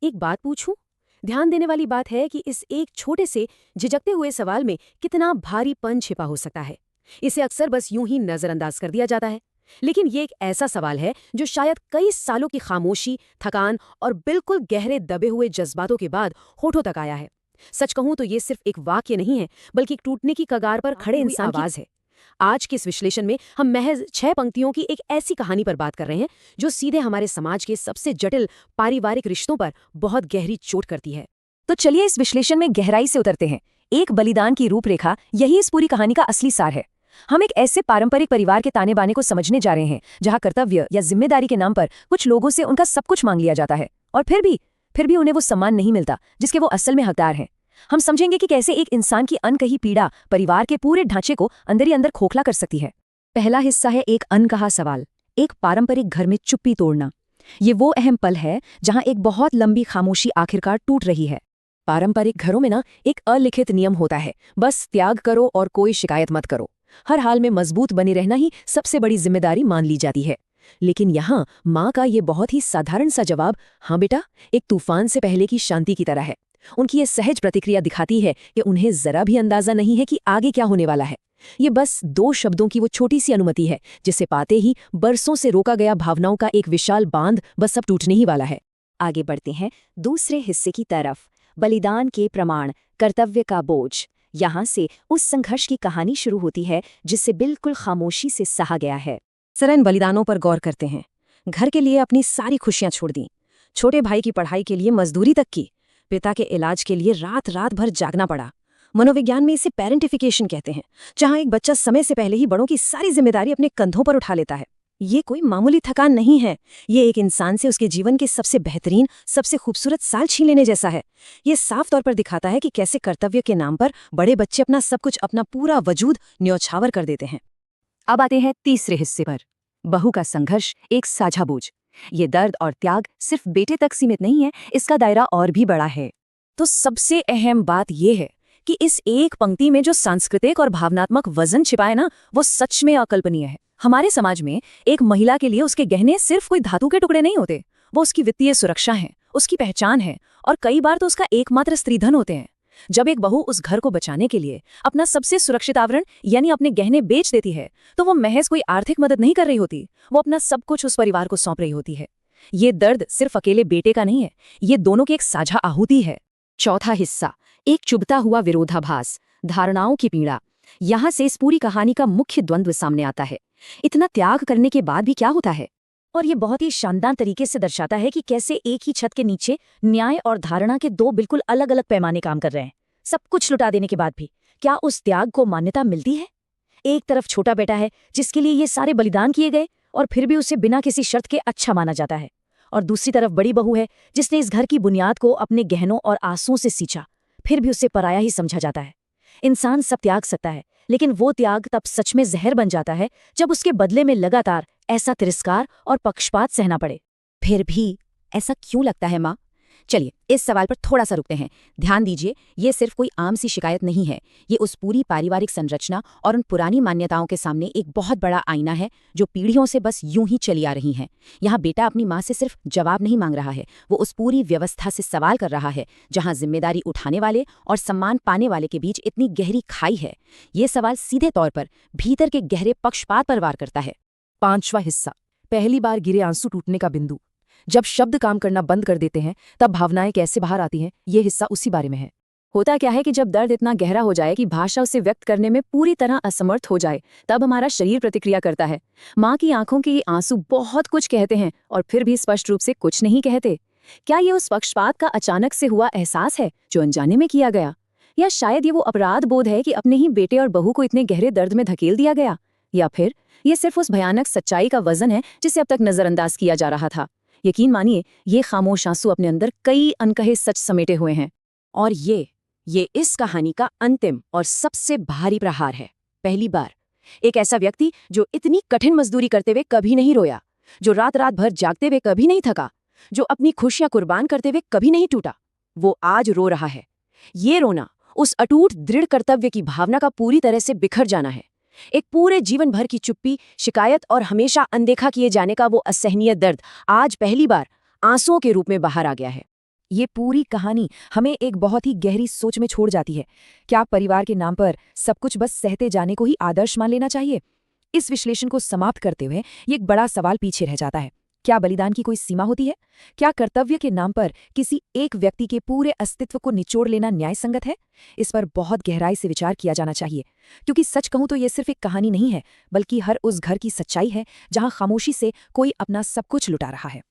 एक बात पूछूं? ध्यान देने वाली बात है कि इस एक छोटे से झिझकते हुए सवाल में कितना भारीपन छिपा हो सकता है। इसे अक्सर बस यूं ही नजरअंदाज कर दिया जाता है। लेकिन ये एक ऐसा सवाल है जो शायद कई सालों की खामोशी, थकान और बिल्कुल गहरे दबे हुए जज्बातों के बाद होठों तक आया है। सच कहूं तो ये सिर्फ एक वाक्य नहीं है, बल्कि एक टूटने की कगार पर खड़े इंसान की आवाज है। आज के इस विश्लेषण में हम महज 6 पंक्तियों की एक ऐसी कहानी पर बात कर रहे हैं जो सीधे हमारे समाज के सबसे जटिल पारिवारिक रिश्तों पर बहुत गहरी चोट करती है। तो चलिए इस विश्लेषण में गहराई से उतरते हैं। एक बलिदान की रूपरेखा, यही इस पूरी कहानी का असली सार है। हम एक ऐसे पारंपरिक परिवार के ताने बाने को समझने जा रहे हैं जहां कर्तव्य या जिम्मेदारी के नाम पर कुछ लोगों से उनका सब कुछ मांग लिया जाता है, और फिर भी उन्हें वो सम्मान नहीं मिलता जिसके वो असल में हकदार हैं। हम समझेंगे कि कैसे एक इंसान की अनकही पीड़ा परिवार के पूरे ढांचे को अंदर ही अंदर खोखला कर सकती है। पहला हिस्सा है एक अनकहा सवाल, एक पारंपरिक घर में चुप्पी तोड़ना। ये वो अहम पल है जहां एक बहुत लंबी खामोशी आखिरकार टूट रही है। पारंपरिक घरों में एक अलिखित नियम होता है, बस त्याग करो और कोई शिकायत मत करो। हर हाल में मजबूत बने रहना ही सबसे बड़ी जिम्मेदारी मान ली जाती है। लेकिन यहाँ माँ का ये बहुत ही साधारण सा जवाब, हाँ बेटा, एक तूफान से पहले की शांति की तरह है। उनकी ये सहज प्रतिक्रिया दिखाती है कि उन्हें जरा भी अंदाजा नहीं है कि आगे क्या होने वाला है। ये बस 2 शब्दों की वो छोटी सी अनुमति है जिसे पाते ही बरसों से रोका गया भावनाओं का एक विशाल बांध बस अब टूटने ही वाला है। आगे बढ़ते हैं दूसरे हिस्से की तरफ, बलिदान के प्रमाण, कर्तव्य का बोझ। यहाँ से उस संघर्ष की कहानी शुरू होती है जिसे बिल्कुल खामोशी से सहा गया है। जरा इन बलिदानों पर गौर करते हैं। घर के लिए अपनी सारी खुशियां छोड़ दी, छोटे भाई की पढ़ाई के लिए मजदूरी तक की, पिता के इलाज के लिए रात रात भर जागना पड़ा। मनोविज्ञान में इसे पेरेंटिफिकेशन कहते हैं, जहां एक बच्चा समय से पहले ही बड़ों की सारी जिम्मेदारी अपने कंधों पर उठा लेता है। ये कोई मामूली थकान नहीं है, ये एक इंसान से उसके जीवन के सबसे बेहतरीन, सबसे खूबसूरत साल छीन लेने जैसा है। ये साफ तौर पर दिखाता है कि कैसे कर्तव्य के नाम पर बड़े बच्चे अपना सब कुछ, अपना पूरा वजूद न्यौछावर कर देते हैं। अब आते हैं तीसरे हिस्से पर, बहू का संघर्ष, एक साझा बोझ। ये दर्द और त्याग सिर्फ बेटे तक सीमित नहीं है, इसका दायरा और भी बड़ा है। तो सबसे अहम बात यह है कि इस एक पंक्ति में जो सांस्कृतिक और भावनात्मक वजन छिपा है वो सच में अकल्पनीय है। हमारे समाज में एक महिला के लिए उसके गहने सिर्फ कोई धातु के टुकड़े नहीं होते, वो उसकी वित्तीय सुरक्षा है, उसकी पहचान है, और कई बार तो उसका एकमात्र स्त्रीधन होते हैं। जब एक बहू उस घर को बचाने के लिए अपना सबसे सुरक्षित आवरण यानी अपने गहने बेच देती है, तो वो महज कोई आर्थिक मदद नहीं कर रही होती, वो अपना सब कुछ उस परिवार को सौंप रही होती है। ये दर्द सिर्फ अकेले बेटे का नहीं है, ये दोनों की एक साझा आहुति है। चौथा हिस्सा, एक चुभता हुआ विरोधाभास, धारणाओं की पीड़ा। यहाँ से इस पूरी कहानी का मुख्य द्वंद्व सामने आता है। इतना त्याग करने के बाद भी क्या होता है? और ये बहुत ही शानदार तरीके से दर्शाता है कि कैसे एक ही छत के नीचे न्याय और धारणा के 2 बिल्कुल अलग अलग पैमाने काम कर रहे हैं। सब कुछ लुटा देने के बाद भी क्या उस त्याग को मान्यता मिलती है? एक तरफ छोटा बेटा है जिसके लिए ये सारे बलिदान किए गए और फिर भी उसे बिना किसी शर्त के अच्छा माना जाता है, और दूसरी तरफ बड़ी बहू है जिसने इस घर की बुनियाद को अपने गहनों और आंसुओं से सींचा, फिर भी उसे पराया ही समझा जाता है। इंसान सब त्याग सकता है, लेकिन वो त्याग तब सच में जहर बन जाता है जब उसके बदले में लगातार ऐसा तिरस्कार और पक्षपात सहना पड़े। फिर भी ऐसा क्यों लगता है माँ? चलिए इस सवाल पर थोड़ा सा रुकते हैं। ध्यान दीजिए, ये सिर्फ कोई आम सी शिकायत नहीं है, ये उस पूरी पारिवारिक संरचना और उन पुरानी मान्यताओं के सामने एक बहुत बड़ा आईना है जो पीढ़ियों से बस यूं ही चली आ रही हैं। यहाँ बेटा अपनी माँ से सिर्फ जवाब नहीं मांग रहा है, वो उस पूरी व्यवस्था से सवाल कर रहा है जहाँ जिम्मेदारी उठाने वाले और सम्मान पाने वाले के बीच इतनी गहरी खाई है। ये सवाल सीधे तौर पर भीतर के गहरे पक्षपात पर वार करता है। 5वां हिस्सा, पहली बार गिरे आंसू टूटने का बिंदु। जब शब्द काम करना बंद कर देते हैं तब भावनाएं कैसे बाहर आती हैं, ये हिस्सा उसी बारे में है। होता क्या है कि जब दर्द इतना गहरा हो जाए कि भाषा उसे व्यक्त करने में पूरी तरह असमर्थ हो जाए, तब हमारा शरीर प्रतिक्रिया करता है। माँ की आंखों के ये आंसू बहुत कुछ कहते हैं और फिर भी स्पष्ट रूप से कुछ नहीं कहते। क्या ये उस पक्षपात का अचानक से हुआ एहसास है जो अनजाने में किया गया, या शायद ये वो अपराध बोध है कि अपने ही बेटे और बहू को इतने गहरे दर्द में धकेल दिया गया, या फिर ये सिर्फ उस भयानक सच्चाई का वजन है जिसे अब तक नजरअंदाज किया जा रहा था। यकीन मानिए, ये खामोश आंसू अपने अंदर कई अनकहे सच समेटे हुए हैं। और ये इस कहानी का अंतिम और सबसे भारी प्रहार है। पहली बार एक ऐसा व्यक्ति जो इतनी कठिन मजदूरी करते हुए कभी नहीं रोया, जो रात रात भर जागते हुए कभी नहीं थका, जो अपनी खुशियां कुर्बान करते हुए कभी नहीं टूटा, वो आज रो रहा है। ये रोना उस अटूट दृढ़ कर्तव्य की भावना का पूरी तरह से बिखर जाना है। एक पूरे जीवन भर की चुप्पी, शिकायत और हमेशा अनदेखा किए जाने का वो असहनीय दर्द आज पहली बार आंसुओं के रूप में बाहर आ गया है। ये पूरी कहानी हमें एक बहुत ही गहरी सोच में छोड़ जाती है। क्या परिवार के नाम पर सब कुछ बस सहते जाने को ही आदर्श मान लेना चाहिए? इस विश्लेषण को समाप्त करते हुए ये एक बड़ा सवाल पीछे रह जाता है। क्या बलिदान की कोई सीमा होती है? क्या कर्तव्य के नाम पर किसी एक व्यक्ति के पूरे अस्तित्व को निचोड़ लेना न्यायसंगत है? इस पर बहुत गहराई से विचार किया जाना चाहिए, क्योंकि सच कहूं तो ये सिर्फ एक कहानी नहीं है, बल्कि हर उस घर की सच्चाई है जहां खामोशी से कोई अपना सब कुछ लुटा रहा है।